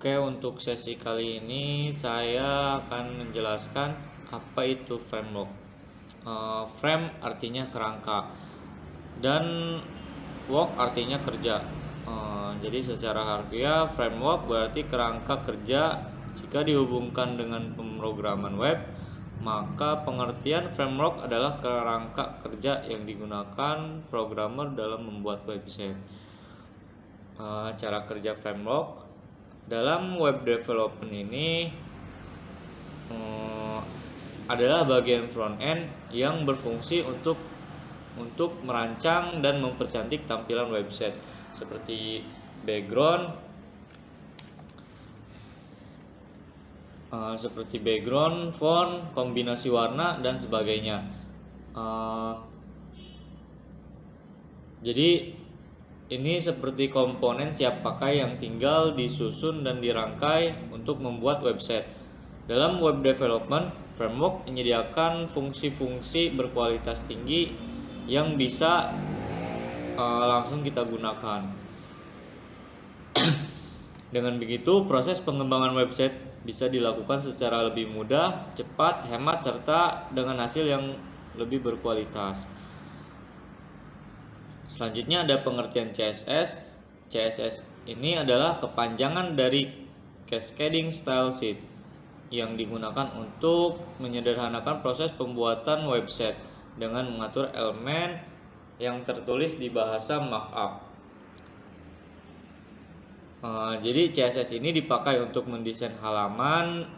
Oke, untuk sesi kali ini saya akan menjelaskan apa itu framework. Frame artinya kerangka dan work artinya kerja. Jadi secara harfiah framework berarti kerangka kerja. Jika dihubungkan dengan pemrograman web, maka pengertian framework adalah kerangka kerja yang digunakan programmer dalam membuat website. Cara kerja framework dalam web development ini adalah bagian front end yang berfungsi untuk merancang dan mempercantik tampilan website seperti background, font, kombinasi warna dan sebagainya. Jadi ini seperti komponen siap pakai yang tinggal disusun dan dirangkai untuk membuat website. Dalam web development, framework menyediakan fungsi-fungsi berkualitas tinggi yang bisa langsung kita gunakan. Dengan begitu, proses pengembangan website bisa dilakukan secara lebih mudah, cepat, hemat, serta dengan hasil yang lebih berkualitas. Selanjutnya ada pengertian CSS. CSS ini adalah kepanjangan dari Cascading Style Sheet yang digunakan untuk menyederhanakan proses pembuatan website dengan mengatur elemen yang tertulis di bahasa markup. Jadi CSS ini dipakai untuk mendesain halaman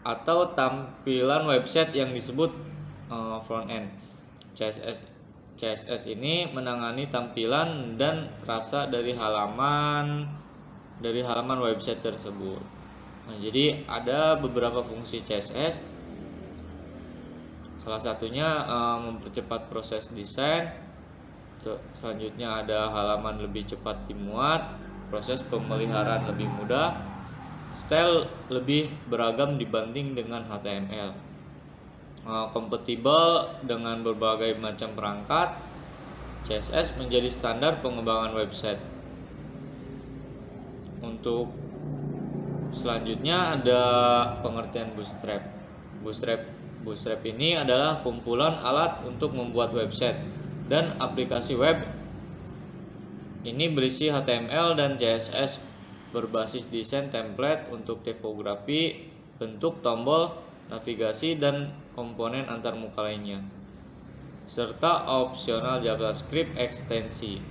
atau tampilan website yang disebut front end. CSS ini menangani tampilan dan rasa dari halaman website tersebut. Jadi ada beberapa fungsi CSS. Salah satunya mempercepat proses desain. Selanjutnya ada halaman lebih cepat dimuat, proses pemeliharaan lebih mudah, style lebih beragam dibanding dengan HTML. Kompatibel dengan berbagai macam perangkat. CSS menjadi standar pengembangan website. Untuk selanjutnya ada pengertian Bootstrap. Bootstrap ini adalah kumpulan alat untuk membuat website dan aplikasi web. Ini berisi HTML dan CSS berbasis desain template untuk tipografi, bentuk tombol, navigasi dan komponen antarmuka lainnya, serta opsional JavaScript ekstensi.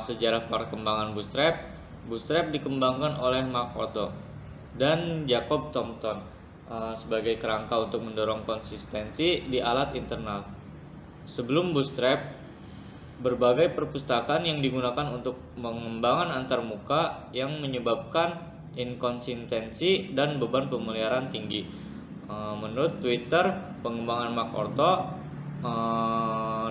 Sejarah perkembangan Bootstrap dikembangkan oleh Mark Otto dan Jacob Thompson sebagai kerangka untuk mendorong konsistensi di alat internal. Sebelum Bootstrap, berbagai perpustakaan yang digunakan untuk pengembangan antarmuka yang menyebabkan inkonsistensi dan beban pemeliharaan tinggi. Menurut Twitter, pengembangan Mark Otto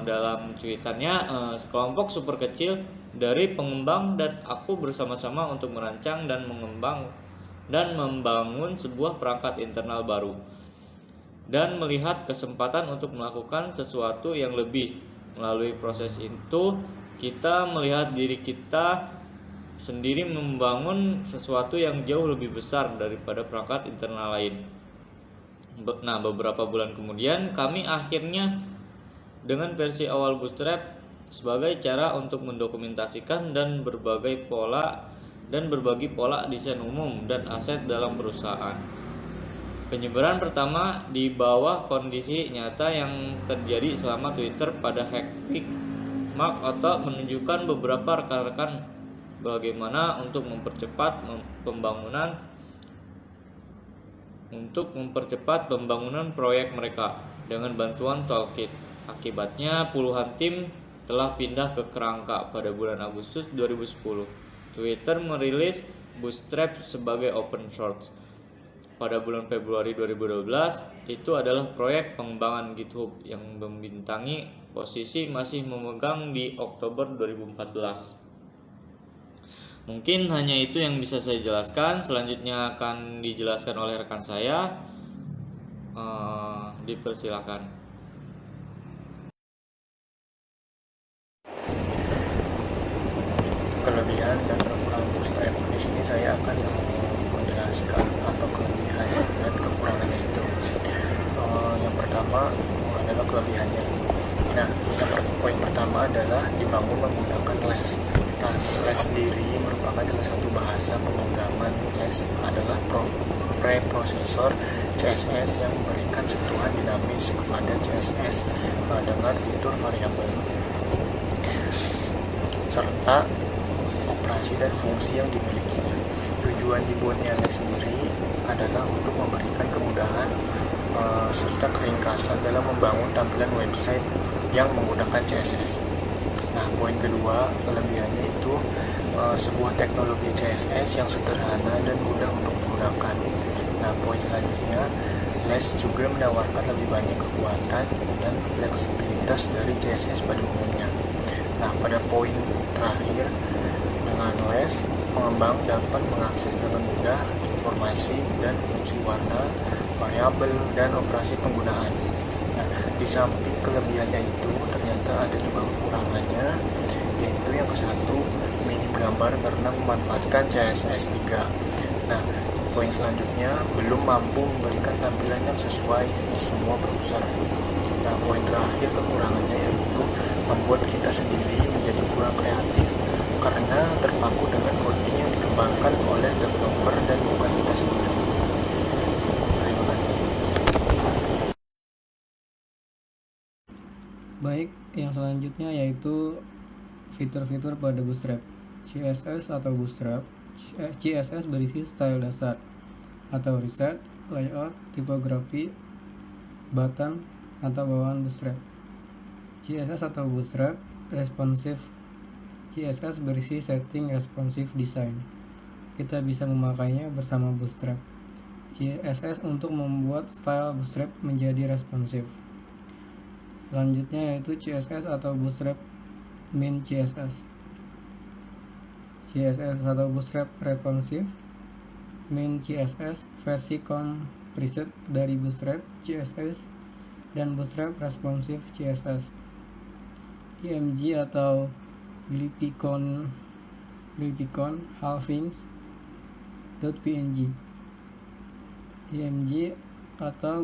dalam cuitannya, sekelompok super kecil dari pengembang dan aku bersama-sama untuk merancang dan membangun sebuah perangkat internal baru dan melihat kesempatan untuk melakukan sesuatu yang lebih. Melalui proses itu, kita melihat diri kita sendiri membangun sesuatu yang jauh lebih besar daripada perangkat internal lain. Beberapa bulan kemudian kami akhirnya dengan versi awal Bootstrap sebagai cara untuk mendokumentasikan dan berbagi pola desain umum dan aset dalam perusahaan. Penyebaran pertama di bawah kondisi nyata yang terjadi selama Twitter pada Hack Week. Mark Otto menunjukkan beberapa rekan-rekan bagaimana untuk mempercepat pembangunan proyek mereka dengan bantuan Toolkit. Akibatnya puluhan tim telah pindah ke kerangka pada bulan Agustus 2010. Twitter merilis Bootstrap sebagai open source. Pada bulan Februari 2012, itu adalah proyek pengembangan GitHub yang membintangi posisi masih memegang di Oktober 2014. Mungkin hanya itu yang bisa saya jelaskan. Selanjutnya akan dijelaskan oleh rekan saya. Dipersilakan. Kelebihan dan kekurangan Bootstrap. pertama adalah kelebihannya. Nah, poin pertama adalah dibangun menggunakan LESS. Nah, LESS sendiri merupakan salah satu bahasa pemrograman. LESS adalah preprosesor CSS yang memberikan sentuhan dinamis kepada CSS dengan fitur variabel serta operasi dan fungsi yang dimilikinya. Tujuan dibuatnya LESS sendiri adalah untuk memberikan kemudahan serta keringkasan dalam membangun tampilan website yang menggunakan CSS. Nah, poin kedua, kelebihannya itu sebuah teknologi CSS yang sederhana dan mudah untuk digunakan. Nah, poin selanjutnya, LESS juga menawarkan lebih banyak kekuatan dan fleksibilitas dari CSS pada umumnya. Nah, pada poin terakhir, dengan LESS, pengembang dapat mengakses dengan mudah informasi dan fungsi warna, variabel, dan operasi penggunaan. Nah, di samping kelebihannya itu, ternyata ada juga kekurangannya, yaitu yang ke satu, minim gambar karena memanfaatkan CSS 3. Nah, poin selanjutnya, belum mampu memberikan tampilan yang sesuai di semua browser. Nah, poin terakhir kekurangannya yaitu membuat kita sendiri menjadi kurang kreatif karena terpaku dengan coding yang dikembangkan oleh developer dan bukan kita sendiri. Terima kasih. Baik, yang selanjutnya yaitu fitur-fitur pada Bootstrap. CSS atau Bootstrap. CSS berisi style dasar atau reset, layout, tipografi, button, atau bawaan Bootstrap. CSS atau Bootstrap responsive. CSS berisi setting responsive design. Kita bisa memakainya bersama Bootstrap. CSS untuk membuat style Bootstrap menjadi responsif. Selanjutnya yaitu CSS atau Bootstrap Min CSS. CSS atau Bootstrap Responsive Min CSS versi preset dari Bootstrap CSS dan Bootstrap Responsive CSS. IMG atau Glypicon halvings.png. IMG atau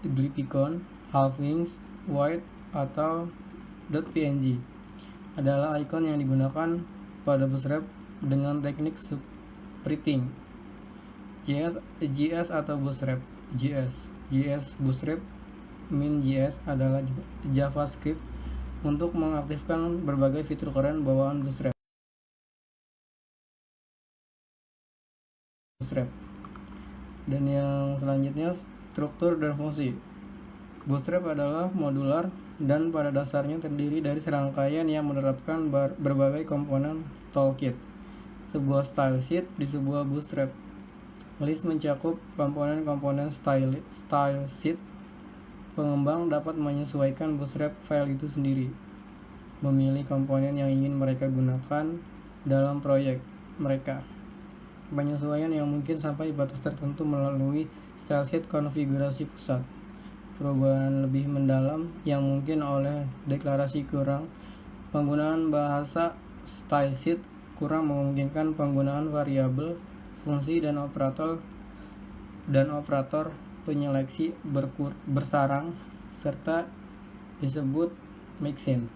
Glypicon halvings white atau .png adalah icon yang digunakan pada Bootstrap dengan teknik splitting. JS atau Bootstrap JS Bootstrap Min JS adalah JavaScript untuk mengaktifkan berbagai fitur keren bawaan Bootstrap. Dan yang selanjutnya struktur dan fungsi. Bootstrap adalah modular dan pada dasarnya terdiri dari serangkaian yang menerapkan berbagai komponen toolkit. Sebuah style sheet di sebuah Bootstrap list mencakup komponen-komponen style sheet. Pengembang dapat menyesuaikan Bootstrap file itu sendiri, memilih komponen yang ingin mereka gunakan dalam proyek mereka. Penyesuaian yang mungkin sampai batas tertentu melalui style sheet konfigurasi pusat. Perubahan lebih mendalam yang mungkin oleh deklarasi kurang. Penggunaan bahasa style sheet kurang memungkinkan penggunaan variabel, fungsi, dan operator penyeleksi bersarang serta disebut mixin.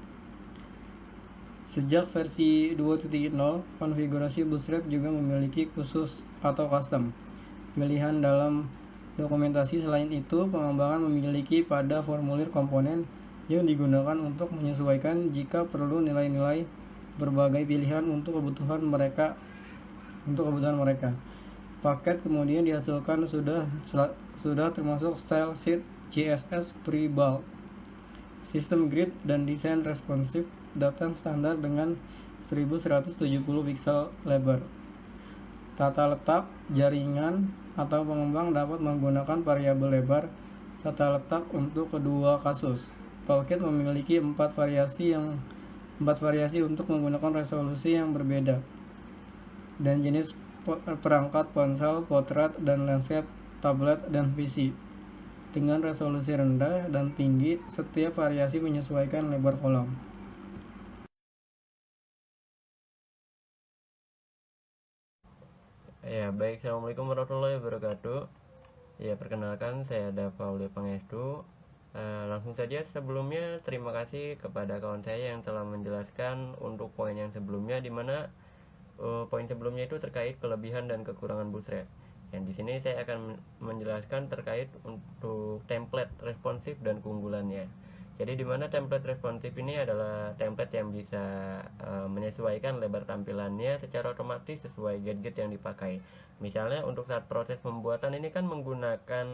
Sejak versi 2.0, konfigurasi Bootstrap juga memiliki khusus atau custom pilihan dalam dokumentasi. Selain itu, pengembangan memiliki pada formulir komponen yang digunakan untuk menyesuaikan jika perlu nilai-nilai berbagai pilihan untuk kebutuhan mereka. Paket kemudian dihasilkan sudah termasuk style sheet CSS pre-bulk, sistem grid, dan desain responsif datang standar dengan 1170 pixel lebar. Tata letak jaringan atau pengembang dapat menggunakan variabel lebar tata letak untuk kedua kasus. Toolkit memiliki 4 variasi untuk menggunakan resolusi yang berbeda dan jenis perangkat ponsel, potret, dan landscape, tablet, dan PC. Dengan resolusi rendah dan tinggi, setiap variasi menyesuaikan lebar kolom. Ya, baik. Assalamualaikum warahmatullahi wabarakatuh. Ya, perkenalkan, saya ada Pauli Pangestu. Langsung saja, sebelumnya terima kasih kepada kawan saya yang telah menjelaskan untuk poin yang sebelumnya, dimana poin sebelumnya itu terkait kelebihan dan kekurangan Bootstrap. Yang di sini saya akan menjelaskan terkait untuk template responsif dan keunggulannya. Jadi dimana template responsif ini adalah template yang bisa menyesuaikan lebar tampilannya secara otomatis sesuai gadget yang dipakai. Misalnya untuk saat proses pembuatan ini kan menggunakan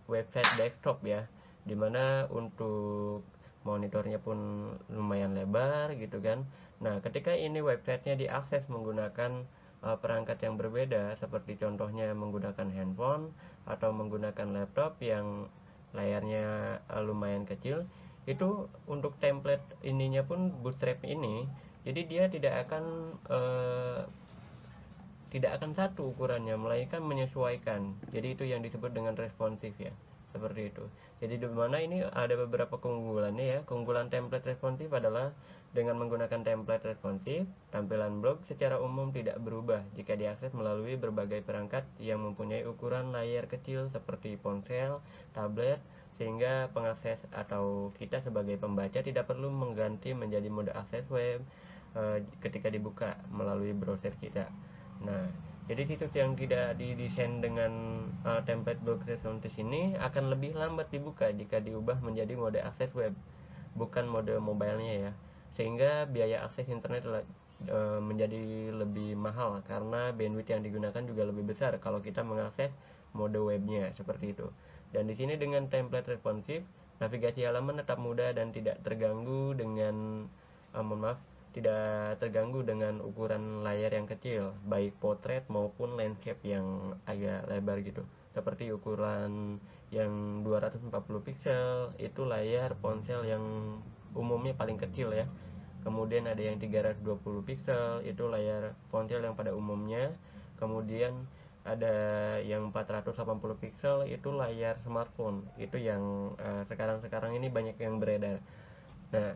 website desktop ya, dimana untuk monitornya pun lumayan lebar gitu kan. Nah, ketika ini websitenya diakses menggunakan perangkat yang berbeda, seperti contohnya menggunakan handphone atau menggunakan laptop yang layarnya lumayan kecil, itu untuk template ininya pun Bootstrap ini, jadi dia tidak akan satu ukurannya, melainkan menyesuaikan. Jadi itu yang disebut dengan responsif ya, seperti itu. Jadi di mana ini ada beberapa keunggulannya ya. Keunggulan template responsif adalah dengan menggunakan template responsif, tampilan blog secara umum tidak berubah jika diakses melalui berbagai perangkat yang mempunyai ukuran layar kecil seperti ponsel, tablet, sehingga pengakses atau kita sebagai pembaca tidak perlu mengganti menjadi mode akses web ketika dibuka melalui browser kita. Nah, jadi situs yang tidak didesain dengan template blog responsif ini akan lebih lambat dibuka jika diubah menjadi mode akses web, bukan mode mobilenya ya. Sehingga biaya akses internet menjadi lebih mahal karena bandwidth yang digunakan juga lebih besar kalau kita mengakses mode webnya seperti itu. Dan di sini dengan template responsif, navigasi halaman tetap mudah dan tidak terganggu dengan tidak terganggu dengan ukuran layar yang kecil, baik potret maupun landscape yang agak lebar gitu. Seperti ukuran yang 240 pixel itu layar ponsel yang umumnya paling kecil ya. Kemudian ada yang 320 pixel itu layar ponsel yang pada umumnya. Kemudian ada yang 480 pixel itu layar smartphone. Itu yang sekarang-sekarang ini banyak yang beredar. Nah,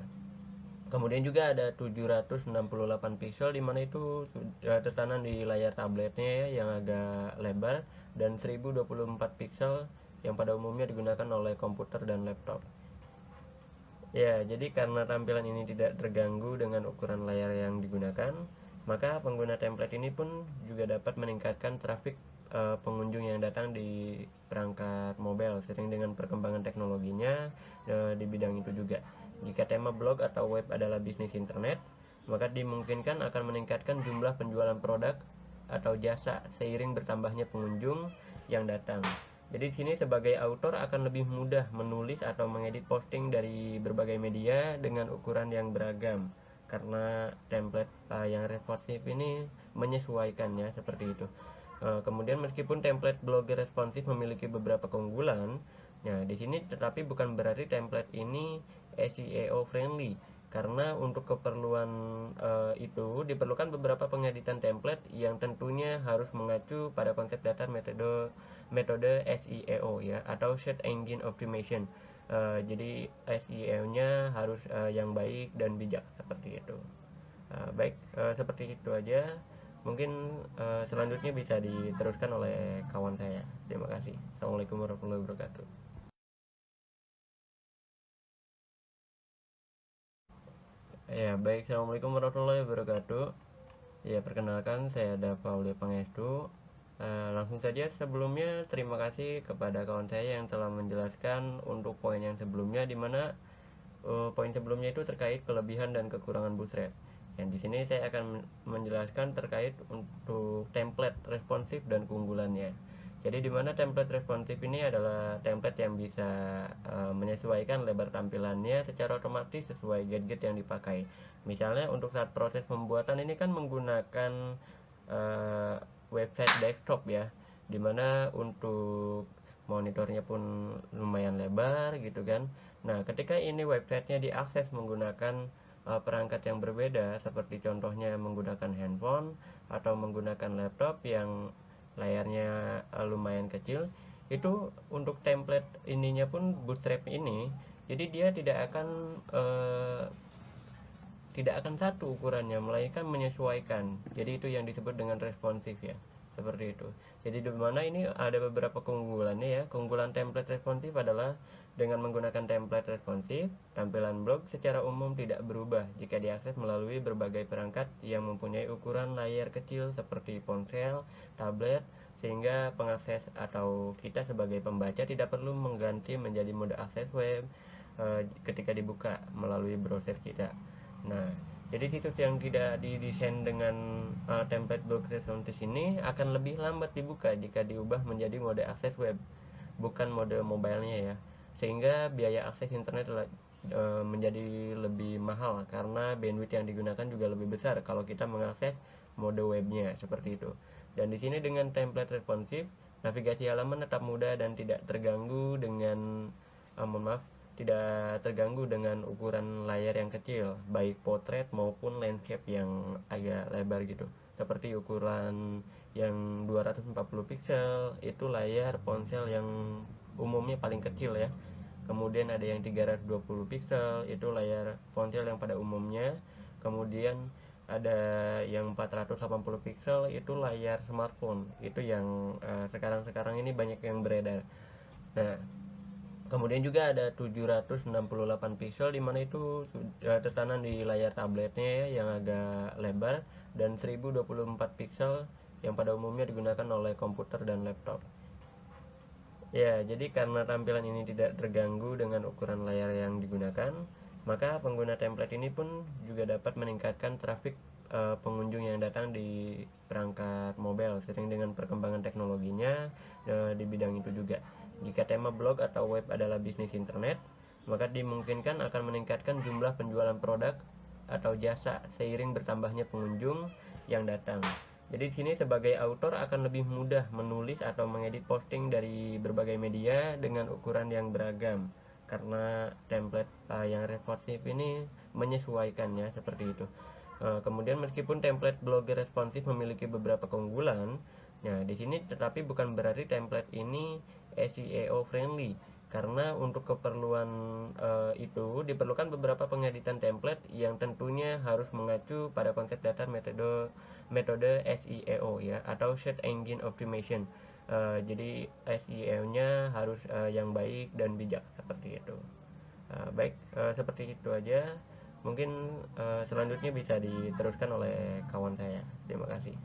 kemudian juga ada 768 pixel, dimana itu tertanam di layar tabletnya ya, yang agak lebar, dan 1024 pixel yang pada umumnya digunakan oleh komputer dan laptop. Ya, jadi karena tampilan ini tidak terganggu dengan ukuran layar yang digunakan, maka pengguna template ini pun juga dapat meningkatkan trafik pengunjung yang datang di perangkat mobile seiring dengan perkembangan teknologinya di bidang itu juga. Jika tema blog atau web adalah bisnis internet, maka dimungkinkan akan meningkatkan jumlah penjualan produk atau jasa seiring bertambahnya pengunjung yang datang. Jadi di sini sebagai author akan lebih mudah menulis atau mengedit posting dari berbagai media dengan ukuran yang beragam, karena template yang responsif ini menyesuaikannya seperti itu. Kemudian meskipun template blogger responsif memiliki beberapa keunggulan, nah di sini tetapi bukan berarti template ini SEO friendly, karena untuk keperluan itu diperlukan beberapa pengeditan template yang tentunya harus mengacu pada konsep dasar metode SEO ya, atau Search Engine Optimization. Jadi SEO-nya harus yang baik dan bijak seperti itu. Baik, seperti itu aja. Mungkin selanjutnya bisa diteruskan oleh kawan saya. Terima kasih. Assalamualaikum warahmatullahi wabarakatuh. Ya, baik. Assalamualaikum warahmatullahi wabarakatuh. Ya, perkenalkan saya Pauli Pangestu. Langsung saja, sebelumnya terima kasih kepada kawan saya yang telah menjelaskan untuk poin yang sebelumnya, dimana poin sebelumnya itu terkait kelebihan dan kekurangan Bootstrap. Yang di sini saya akan menjelaskan terkait untuk template responsif dan keunggulannya. Jadi dimana template responsif ini adalah template yang bisa menyesuaikan lebar tampilannya secara otomatis sesuai gadget yang dipakai. Misalnya untuk saat proses pembuatan ini kan menggunakan website desktop ya, dimana untuk monitornya pun lumayan lebar gitu kan. Nah, ketika ini websitenya diakses menggunakan perangkat yang berbeda, seperti contohnya menggunakan handphone atau menggunakan laptop yang layarnya lumayan kecil, itu untuk template ininya pun Bootstrap ini, jadi dia tidak akan satu ukurannya, melainkan menyesuaikan. Jadi itu yang disebut dengan responsif ya, seperti itu. Jadi di mana ini ada beberapa keunggulannya ya. Keunggulan template responsif adalah dengan menggunakan template responsif, tampilan blog secara umum tidak berubah jika diakses melalui berbagai perangkat yang mempunyai ukuran layar kecil seperti ponsel, tablet, sehingga pengakses atau kita sebagai pembaca tidak perlu mengganti menjadi mode akses web ketika dibuka melalui browser kita. Nah, jadi situs yang tidak didesain dengan template blog responsif ini akan lebih lambat dibuka jika diubah menjadi mode akses web, bukan mode mobilenya ya. Sehingga biaya akses internet menjadi lebih mahal karena bandwidth yang digunakan juga lebih besar kalau kita mengakses mode webnya seperti itu. Dan di sini dengan template responsif, navigasi halaman tetap mudah dan tidak terganggu dengan tidak terganggu dengan ukuran layar yang kecil, baik potret maupun landscape yang agak lebar gitu. Seperti ukuran yang 240 pixel itu layar ponsel yang umumnya paling kecil ya. Kemudian ada yang 320 pixel itu layar ponsel yang pada umumnya. Kemudian ada yang 480 pixel itu layar smartphone. Itu yang sekarang-sekarang ini banyak yang beredar. Nah, kemudian juga ada 768 pixel di mana itu tertanam di layar tabletnya ya, yang agak lebar, dan 1024 pixel yang pada umumnya digunakan oleh komputer dan laptop. Ya, jadi karena tampilan ini tidak terganggu dengan ukuran layar yang digunakan, maka pengguna template ini pun juga dapat meningkatkan trafik pengunjung yang datang di perangkat mobile sering dengan perkembangan teknologinya di bidang itu juga. Jika tema blog atau web adalah bisnis internet, maka dimungkinkan akan meningkatkan jumlah penjualan produk atau jasa seiring bertambahnya pengunjung yang datang. Jadi di sini sebagai author akan lebih mudah menulis atau mengedit posting dari berbagai media dengan ukuran yang beragam karena template yang responsif ini menyesuaikannya seperti itu. Kemudian meskipun template blogger responsif memiliki beberapa keunggulan, nah di sini tetapi bukan berarti template ini SEO friendly, karena untuk keperluan itu diperlukan beberapa pengeditan template yang tentunya harus mengacu pada konsep dasar metode SEO ya, atau search engine optimization. Jadi SEO-nya harus yang baik dan bijak seperti itu. Baik, seperti itu aja. Mungkin selanjutnya bisa diteruskan oleh kawan saya. Terima kasih.